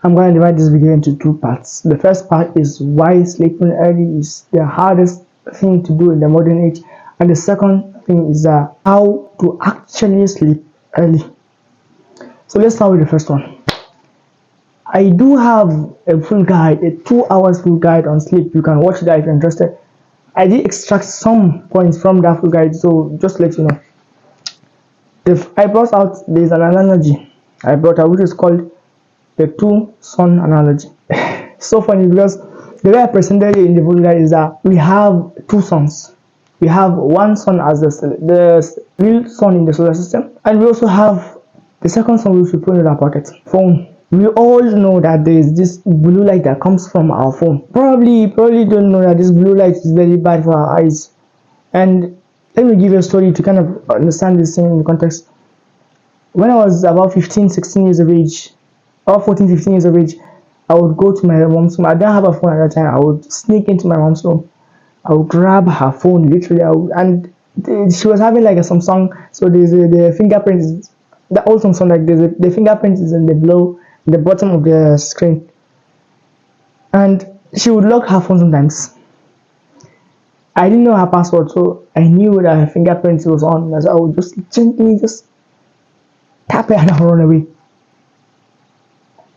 I'm going to divide this video into two parts. The first part is why sleeping early is the hardest thing to do in the modern age, and the second thing is how to actually sleep early. So let's start with the first one. I do have a full guide, a 2 hours full guide on sleep. You can watch that if you're interested. I did extract some points from that full guide, so just let you know. I brought out, there's an analogy I brought out which is called the two-sun analogy. So funny because the way I presented it in the full guide is that we have two suns. We have one sun as the real sun in the solar system, and we also have the second sun which we put in our pocket, phone. We all know that there is this blue light that comes from our phone. Probably don't know that this blue light is very bad for our eyes. And let me give you a story to kind of understand this thing in the context. When I was about 15, 16 years of age, or 14, 15 years of age, I would go to my mom's room. I didn't have a phone at that time. I would sneak into my mom's room. I would grab her phone, literally, and she was having like a Samsung, so there's the fingerprint, the old Samsung, like the fingerprint is in the bottom of the screen, and she would lock her phone sometimes. I didn't know her password, so I knew that her fingerprint was on, so I would just gently just tap it and I'll run away.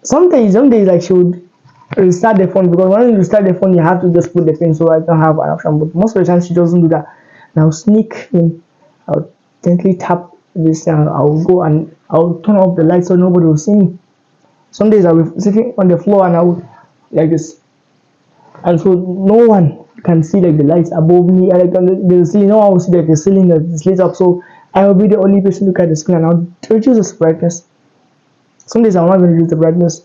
Some days like she would restart the phone, because when you restart the phone you have to just put the pin, so I don't have an option. But most of the time she doesn't do that. And I'll sneak in, I'll gently tap this, and I'll go and I'll turn off the light so nobody will see me. Some days I'll be sitting on the floor and I would like this, and so no one can see like the lights above me, and like the ceiling, no one will see like the ceiling that is lit up, so I will be the only person to look at the screen, and I'll reduce the brightness. Some days I'll not even reduce the brightness.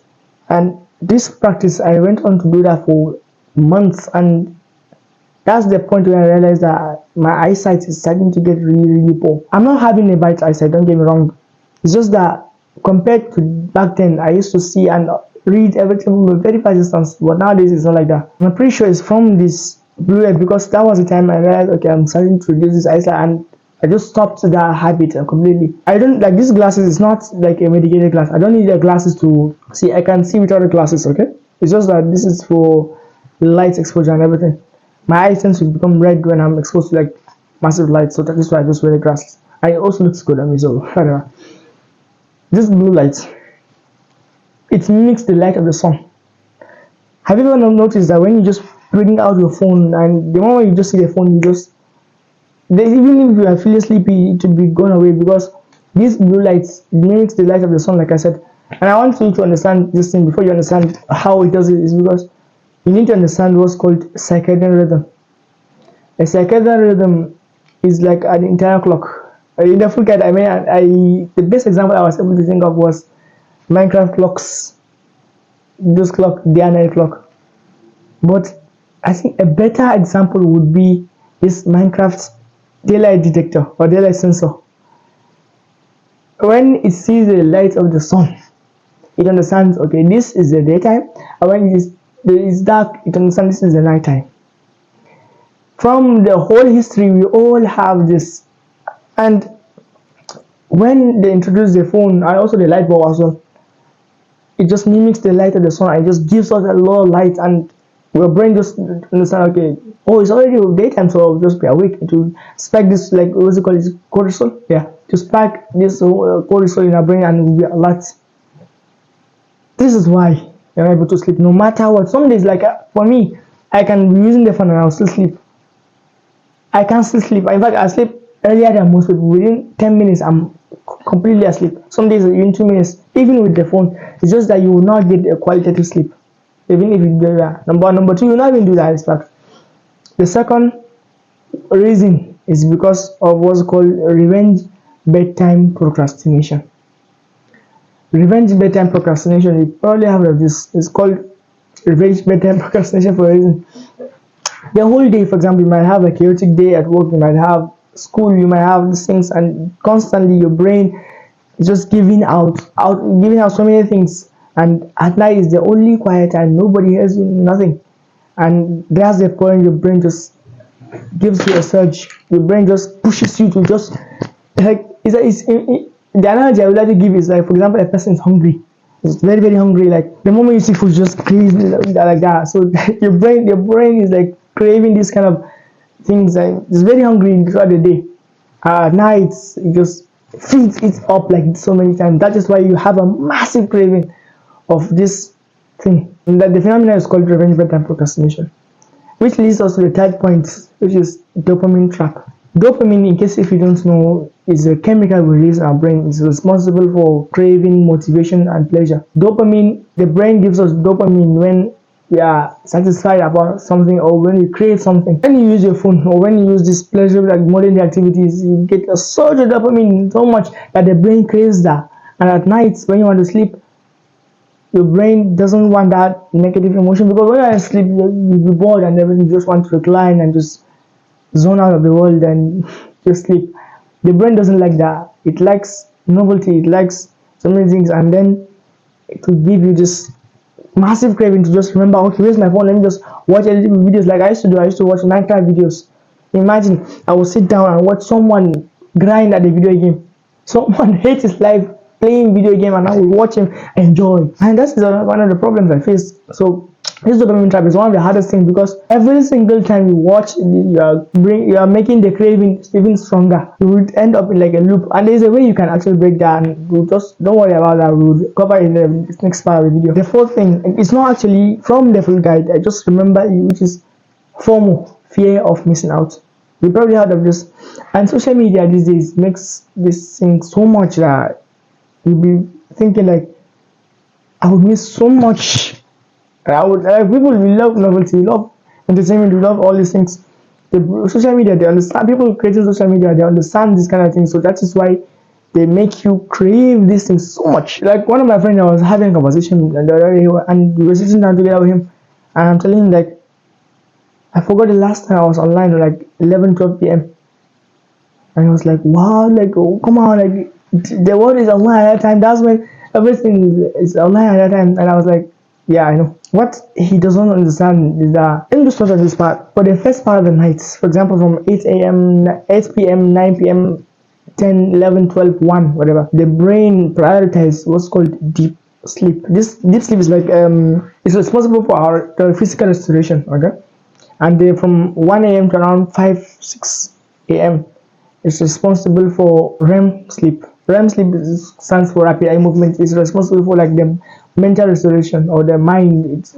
And this practice, I went on to do that for months, and that's the point where I realized that my eyesight is starting to get really poor. I'm not having a bad eyesight, don't get me wrong. It's just that compared to back then, I used to see and read everything with very fast distance, but nowadays it's not like that. I'm pretty sure it's from this blue light, because that was the time I realized, okay, I'm starting to reduce this eyesight, and I just stopped that habit completely. I don't like these glasses. It's not like a medicated glass. I don't need the glasses to see. I can see without the glasses, okay? It's just that this is for light exposure and everything. My eyes tend to become red when I'm exposed to like massive light, so that is why I just wear the glasses. And it also looks good on me, so whatever. This blue light, it mimics the light of the sun. Have you ever noticed that when you just bring out your phone, and the moment you just see the phone, you just, even if you are feeling sleepy, it will be gone away, because this blue light mimics the light of the sun, like I said. And I want you to understand this thing before you understand how it does it, is because you need to understand what's called circadian rhythm. A circadian rhythm is like an internal clock. In the full guide, the best example I was able to think of was Minecraft clocks. This clock, day and night clock. But I think a better example would be this Minecraft daylight detector or daylight sensor. When it sees the light of the sun, it understands, okay, this is the daytime, and when it is dark, it understands this is the nighttime. From the whole history, we all have this. And when they introduced the phone and also the light bulb as well, it just mimics the light of the sun, and it just gives us a lot of light, and your brain just understand, okay, oh, it's already daytime, so I'll just be awake. It will spike this, like, what's it called, is cortisol? Yeah, to spike this cortisol in our brain, and we'll be alert. This is why you're able to sleep no matter what. Some days, like for me, I can be using the phone and I'll still sleep. I can still sleep. In fact, I sleep earlier than most people. Within 10 minutes, I'm completely asleep. Some days, even 2 minutes, even with the phone. It's just that you will not get a qualitative sleep, even if you do that. Number two, you will not even do that. In fact, the second reason is because of what's called revenge bedtime procrastination. Revenge bedtime procrastination, you probably have heard of this. It's called revenge bedtime procrastination for a reason. The whole day, for example, you might have a chaotic day at work, you might have school, you might have these things, and constantly your brain is just giving out so many things. And at night is the only quiet time, nobody hears you, nothing. And that's the point, your brain just gives you a surge. Your brain just pushes you to just, like, the analogy I would like to give is like, for example, a person is hungry It's very, very hungry. Like the moment you see food, just crazy like that. So your brain is like craving this kind of things. And it's very hungry throughout the day. At night, it just feeds it up like so many times. That is why you have a massive craving of this thing. And that the phenomenon is called revenge bedtime procrastination, which leads us to the third point, which is dopamine trap. Dopamine, in case if you don't know, is a chemical we release in our brain. It's responsible for craving, motivation, and pleasure. Dopamine, the brain gives us dopamine when we are satisfied about something or when we crave something. When you use your phone or when you use this pleasure like modern activities, you get a surge of dopamine so much that the brain craves that. And at night, when you want to sleep, your brain doesn't want that negative emotion, because when you're asleep, you'll be bored and everything. You just want to recline and just zone out of the world and just sleep. The brain doesn't like that. It likes novelty, it likes so many things, and then it will give you this massive craving to just remember, okay, where's my phone? Let me just watch a little videos like I used to do. I used to watch Minecraft videos. Imagine I would sit down and watch someone grind at the video game. Someone hates his life playing video game, and I will watch him enjoy. And that's one of the problems I face. So this dopamine trap is one of the hardest things, because every single time you watch, you are making the craving even stronger. You will end up in like a loop, and there's a way you can actually break that. We'll just don't worry about that. We'll cover it in the next part of the video. The fourth thing, it's not actually from the full guide. I just remember, which is FOMO, fear of missing out. You probably heard of this. And social media these days makes this thing so much that you'll be thinking like, I would miss so much. I would people will love novelty, love entertainment, we love all these things. The social media, they understand, people creating social media, they understand this kind of thing. So that is why they make you crave these things so much. Like one of my friends, I was having a conversation the other day, and we were sitting down together with him, and I'm telling him like, I forgot the last time I was online, like 11-12 p.m. And he was like, wow, like, oh, come on, like the world is online at that time. That's when everything is online at that time. And I was like, yeah, I know. What he doesn't understand is that, let me just start at this part. For the first part of the night, for example, from 8 a.m., 8 p.m., 9 p.m., 10, 11, 12, 1, whatever, the brain prioritizes what's called deep sleep. This deep sleep is like, it's responsible for our physical restoration, okay? And from 1 a.m. to around 5, 6 a.m., it's responsible for REM sleep. REM sleep stands for rapid eye movement. It's responsible for like the mental restoration or the mind. It's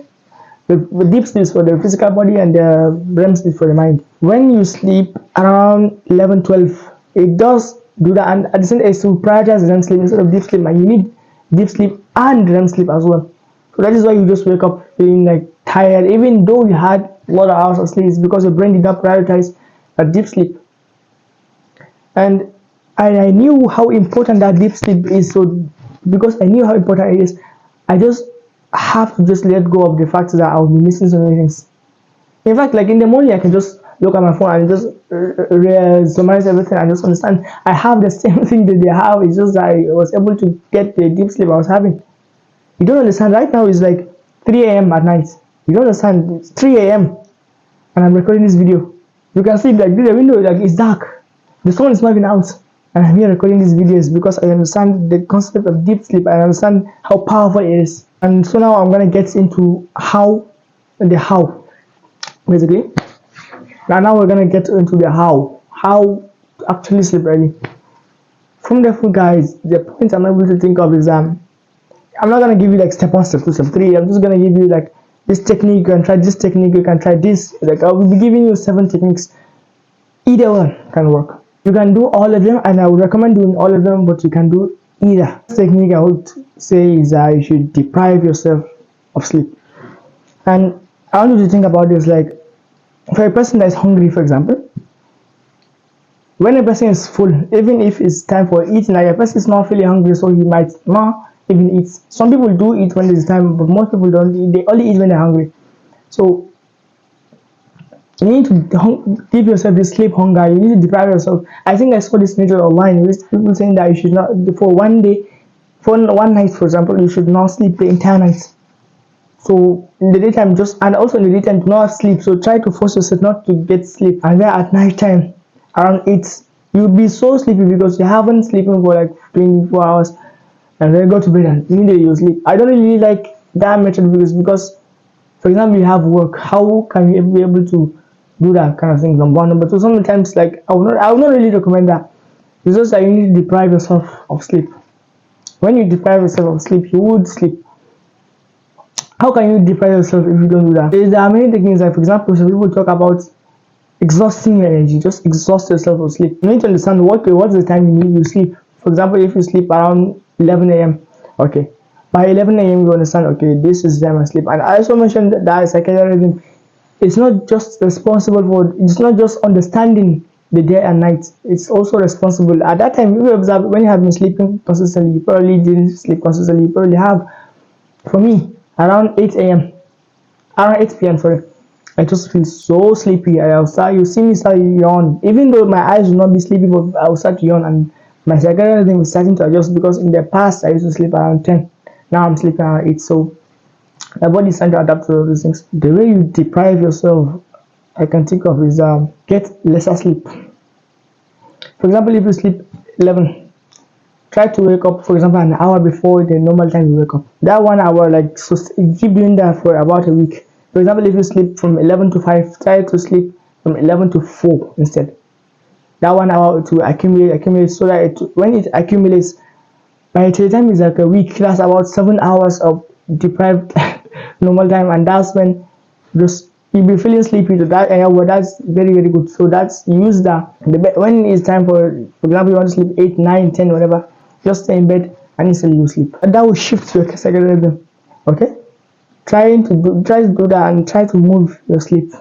the deep sleep is for the physical body, and the REM sleep for the mind. When you sleep around 11, 12, it does do that, and at the same time, to prioritize REM sleep instead of deep sleep, and you need deep sleep and REM sleep as well. So that is why you just wake up feeling like tired, even though you had a lot of hours of sleep. It's because your brain did not prioritize a deep sleep. And I knew how important that deep sleep is. So because I knew how important it is, I just have to just let go of the fact that I'll be missing so many things. In fact, like in the morning, I can just look at my phone and just summarize everything and just understand I have the same thing that they have. It's just that I was able to get the deep sleep I was having. You don't understand. Right now it's like 3 a.m. at night. You don't understand. It's 3 a.m. and I'm recording this video. You can see like the window, like it's dark. The sun is not even out, and I'm here recording these videos because I understand the concept of deep sleep. I understand how powerful it is. And so now I'm gonna get into how, basically. Now we're gonna get into the how to actually sleep early. From the full guys, the points I'm able to think of is I'm not gonna give you like step 1, step 2, step 3. I'm just gonna give you like this technique. You can try this technique. You can try this. Like I will be giving you 7 techniques. Either one can work. You can do all of them, and I would recommend doing all of them, but you can do either. This technique I would say is that you should deprive yourself of sleep. And I want you to think about this, like for a person that is hungry, for example, when a person is full, even if it's time for eating, like a person is not feeling hungry, so he might not even eat. Some people do eat when it's time, but most people don't eat. They only eat when they're hungry. So you need to give yourself this sleep hunger. You need to deprive yourself. I think I saw this video online with people saying that you should not, for one night, for example, you should not sleep the entire night. So in the daytime, and also in the daytime, do not sleep. So try to force yourself not to get sleep. And then at night time, around 8, you'll be so sleepy because you haven't slept for like 24 hours. and then go to bed and immediately you sleep. I don't really like that method because for example you have work. How can you be able to do that kind of thing? Number one. Number two, sometimes like I would not really recommend that. It's just that you need to deprive yourself of sleep. When you deprive yourself of sleep, you would sleep. How can you deprive yourself if you don't do that? There are many techniques. Like for example, some people talk about exhausting your energy. Just exhaust yourself with sleep. You need to understand what's the time you need to sleep. For example, if you sleep around 11 a.m. okay, by 11 a.m. you understand, okay, this is time I sleep. And I also mentioned that psychology, it's not just responsible for, it's not just understanding the day and night, it's also responsible at that time. You observe when you have been sleeping consistently, you probably didn't sleep consistently, you probably have. For me, around 8 a.m, around 8 p.m, sorry, I just feel so sleepy. I'll start, you see me start to yawn, even though my eyes will not be sleepy, but I'll start to yawn, and my circadian is starting to adjust, because in the past I used to sleep around 10, now I'm sleeping around 8. So my body is trying to adapt to all these things. The way you deprive yourself, I can think of, is get lesser sleep. For example, if you sleep 11, try to wake up, for example, an hour before the normal time you wake up. That 1 hour, like, so you keep doing that for about a week. For example, if you sleep from 11 to 5, try to sleep from 11 to 4 instead. That 1 hour to accumulate, so that when it accumulates, by the time it's like a week, that's about 7 hours of deprived normal time, and that's when just you'll be feeling sleepy to that area. Well, that's very very good. So that's, use that. When it's time for example, you want to sleep 8, 9, 10, whatever, just stay in bed and instantly you sleep. And that will shift your circadian rhythm. Okay, try to do that and try to move your sleep.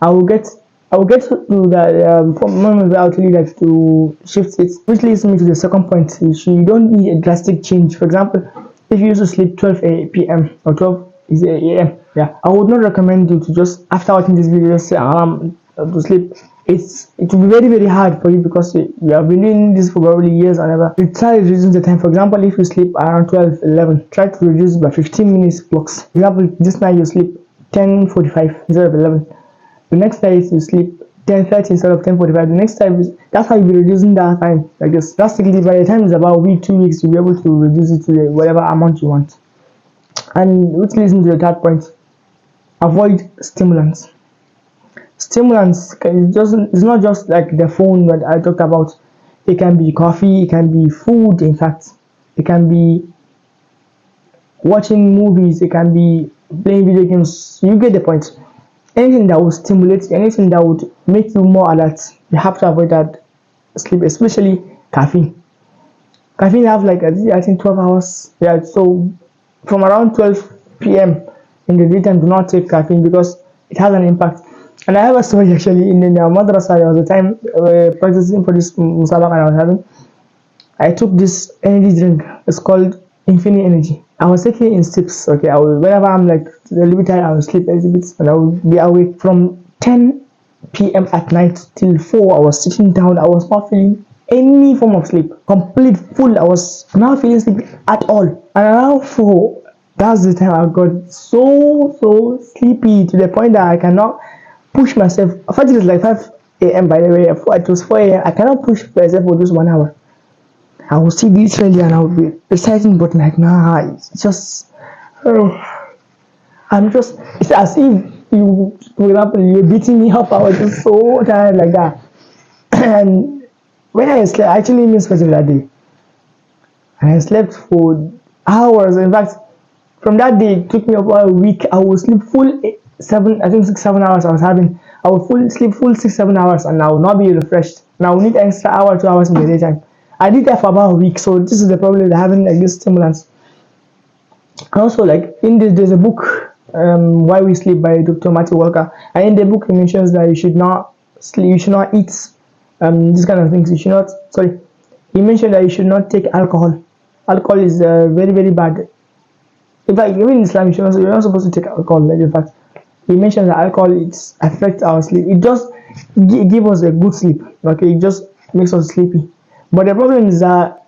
I will get to that moment. I'll tell you that to shift it, which leads me to the second point. You don't need a drastic change. For example, if you used to sleep 12 p.m. or 12 a.m., yeah, I would not recommend you to just, after watching this video, just say alarm to sleep. It will be very very hard for you, because you have been doing this for probably years or ever. You try reducing the time. For example, if you sleep around 12, 11, try to reduce by 15 minutes blocks. For example, this night you sleep 10:45 instead of 11. The next night you sleep 10:30 instead of 10:45. The next time that's how you'll be reducing that time like this. Drastically, by the time it's about a week, 2 weeks, you'll be able to reduce it to whatever amount you want. And which leads me to the third point: avoid stimulants. Stimulants it's not just like the phone that I talked about. It can be coffee, it can be food, in fact, it can be watching movies, it can be playing video games. You get the point. Anything that would stimulate you, anything that would make you more alert, you have to avoid that sleep, especially caffeine. Caffeine have like, I think, 12 hours. Yeah, so from around 12 p.m. in the daytime, do not take caffeine, because it has an impact. And I have a story actually. In the madrasa, there was a time practicing for this musabaqah I was having. I took this energy drink. It's called Infinite Energy. I was taking it in sips. Okay, whenever I'm like a little bit tired, I will sleep a little bit, and I will be awake from 10 p.m. at night till 4. I was sitting down. I was not feeling any form of sleep. Complete full. I was not feeling sleepy at all. And around 4, that's the time I got so sleepy, to the point that I cannot push myself. First, it was like 5 a.m. by the way. It was 4 a.m. I cannot push myself for just 1 hour. I will see this really, and I will be reciting, but like, nah, it's just, it's as if you, for example, you're beating me up. I was just so tired like that. And when I slept, I actually missed that day. And I slept for hours. In fact, from that day, it took me about a week. I would sleep full 6, 7 hours I was having. I would sleep full 6, 7 hours, and I would not be refreshed. And I would need extra hour, 2 hours in the daytime. I did that for about a week. So this is the problem with having like this stimulants. Also, like in this, there's a book, Why We Sleep by Dr. Matthew Walker, and in the book he mentions that you should not sleep, you should not eat these kind of things. You should not. Sorry, he mentioned that you should not take alcohol. Alcohol is very very bad. In fact, even in Islam, you're not supposed to take alcohol. Like, in fact, he mentioned that alcohol affects our sleep. It just give us a good sleep. Okay, it just makes us sleepy. But the problem is that,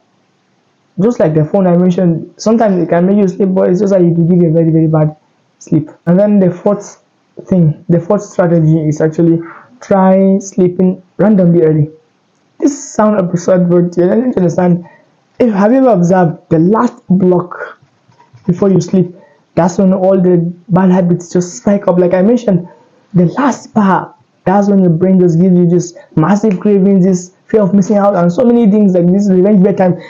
just like the phone I mentioned, sometimes it can make you sleep, but it's just that it will give you a very very bad sleep. And then the fourth strategy is actually try sleeping randomly early. This sounds absurd, but you need to understand, If have you ever observed the last block before you sleep? That's when all the bad habits just spike up. Like I mentioned, the last bar, that's when your brain just gives you this massive cravings, this fear of missing out, and so many things like this revenge bedtime.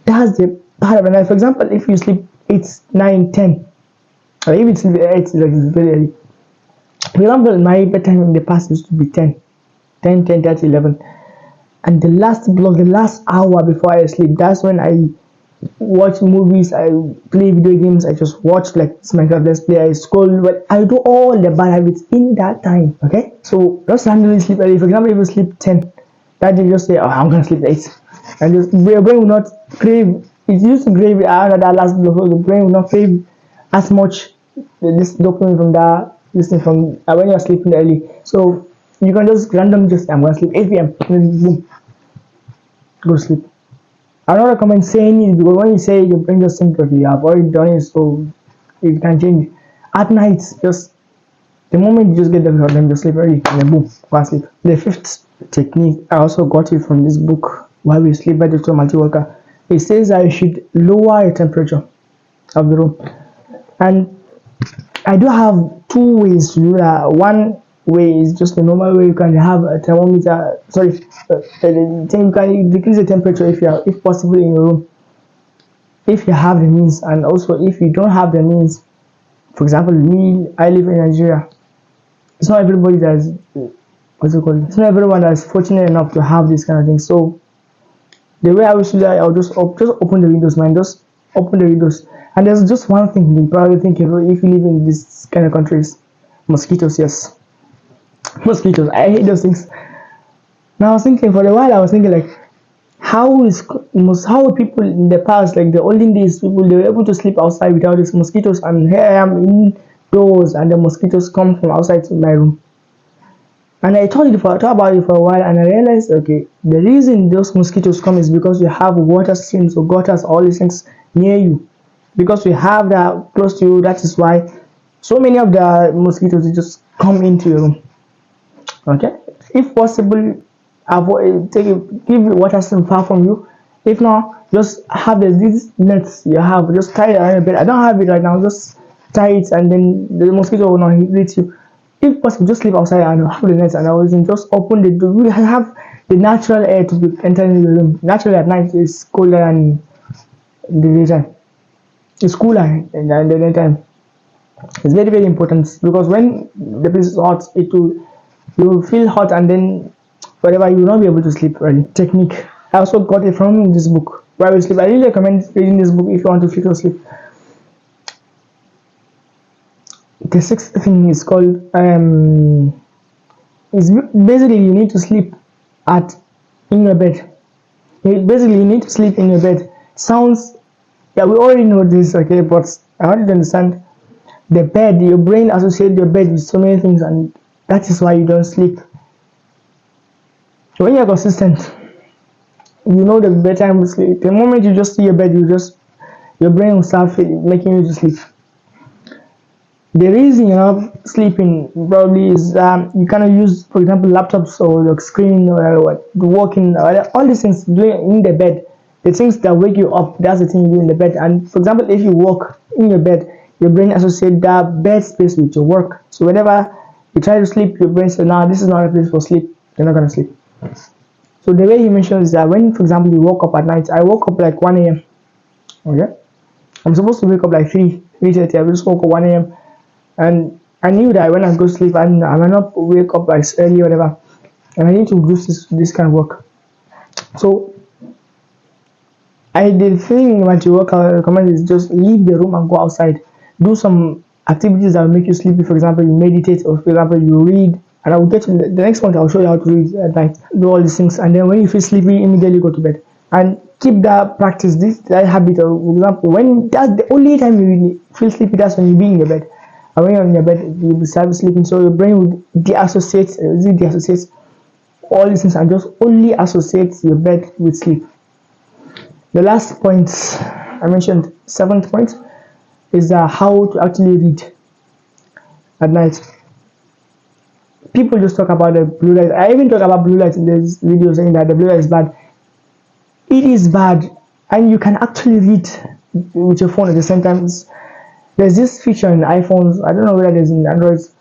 That's the part of the night. For example, if you sleep 8, 9, 10, or even sleep 8, like it's very early. For example, my bedtime in the past used to be 10, 10, 10, 30, 11. And the last block, the last hour before I sleep, that's when I watch movies, I play video games, I just watch like Minecraft Let's Play, I scroll, but I do all the bad habits in that time. Okay, so just randomly sleep early. For example, if you sleep 10, that day just say, oh, I'm gonna sleep 8, and just, your brain will not crave. It used to crave that last block, so the brain will not crave as much this dopamine from that this thing from when you're sleeping early. So you can just randomly just, I'm gonna sleep 8 p.m. Boom, go sleep. I don't recommend saying it because when you say it, your brain just thinks, okay, you have already done it, so it can change. At night, just the moment you just get the result, then just sleep early and then boom, go and sleep. The fifth technique, I also got it from this book, Why We Sleep by Dr. Matthew Walker. It says that you should lower the temperature of the room. And I do have two ways to do that. One way is just the normal way. You can have a thermometer. Sorry, you can decrease the temperature if possible in your room, if you have the means, and also if you don't have the means. For example, me, I live in Nigeria. It's not everybody that's what's it called? It's not everyone that's fortunate enough to have this kind of thing. So the way I would do that, I'll just open the windows, man. Just open the windows. And there's just one thing you probably think if you live in this kind of countries, mosquitoes. Yes, mosquitoes. I hate those things. Now I was thinking for a while. I was thinking like, how people in the past, like the olden days, people they were able to sleep outside without these mosquitoes, and here I am indoors, and the mosquitoes come from outside to my room. And I thought about it for a while, and I realized, okay, the reason those mosquitoes come is because you have water streams or gutters, all these things near you. Because we have that close to you, that is why so many of the mosquitoes just come into your room. Okay, if possible, avoid keep water stream far from you. If not, just have these nets you have, just tie it around your bed. I don't have it right now, just tie it, and then the mosquito will not hit you. If possible, just sleep outside and have the nets, and I was just open the door. We have the natural air to be entering the room. Naturally, at night it's colder than the daytime. It's cooler in the daytime. It's very very important because when the place is hot, you will feel hot, and then whatever you will not be able to sleep early. Technique. I also got it from this book, Why We Sleep. I really recommend reading this book if you want to feel asleep. The sixth thing is called is basically you need to sleep at in your bed. Basically you need to sleep in your bed. Sounds, yeah, we already know this, okay, but I want you to understand the bed, your brain associates your bed with so many things, and that is why you don't sleep. When you're consistent, you know the bedtime will sleep. The moment you just see your bed, your brain will start making you to sleep. The reason you're not sleeping probably is you cannot use, for example, laptops or your screen or what, working, all these things doing in the bed. The things that wake you up, that's the thing you do in the bed. And for example, if you walk in your bed, your brain associates that bed space with your work. So whenever you try to sleep, your brain says, "No, this is not a place for sleep. You're not gonna sleep." So the way he mentioned is that when, for example, you woke up at night, I woke up like 1 a.m. Okay, I'm supposed to wake up like 3:30. I just woke up 1 a.m. and I knew that when I go to sleep, I might not wake up like early or whatever, and I need to do this kind of work. So the thing that you work out recommend is just leave the room and go outside. Do some activities that will make you sleepy. For example, you meditate, or for example, you read. And I will get to the next one. I'll show you how to read at night. Do all these things, and then when you feel sleepy, immediately go to bed. And keep that practice, that habit. Or for example, when that's the only time you feel sleepy, that's when you be in your bed. And when you're in your bed, you'll start sleeping. So your brain will deassociate all these things and just only associate your bed with sleep. The last point I mentioned, seventh point, is how to actually read at night. People just talk about the blue light. I even talk about blue light in this video, saying that the blue light is bad. It is bad. and you can actually read with your phone at the same time. There's this feature in iPhones. I don't know whether there's in Androids.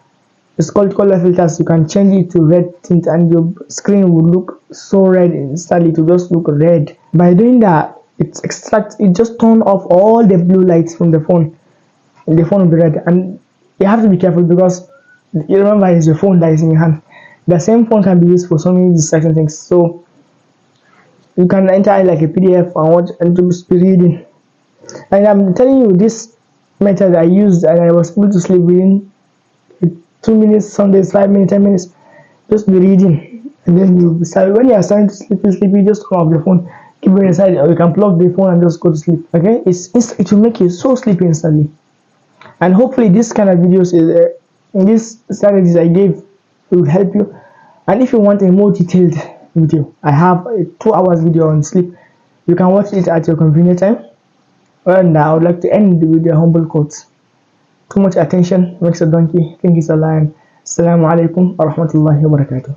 It's called color filters. You can change it to red tint, and your screen will look so red instantly. To just look red. By doing that, it extracts. It just turn off all the blue lights from the phone. And the phone will be red. And you have to be careful because you remember it's your phone that is in your hand. The same phone can be used for so many distraction things. So you can enter like a PDF and watch and just be reading. And I'm telling you, this method I used, and I was able to sleep within 2 minutes, some days 5 minutes, 10 minutes, just be reading. And then you start, when you are starting to sleep, you just turn off the phone, keep it aside, or you can plug the phone and just go to sleep. Okay, it will make you so sleepy instantly. And hopefully, this kind of videos is in these strategies I gave will help you. And if you want a more detailed video, I have a 2 hours video on sleep. You can watch it at your convenient time. And I would like to end with a humble quote. Too much attention makes a donkey think it's a lion. Assalamu alaikum wa rahmatullahi wa barakatuh.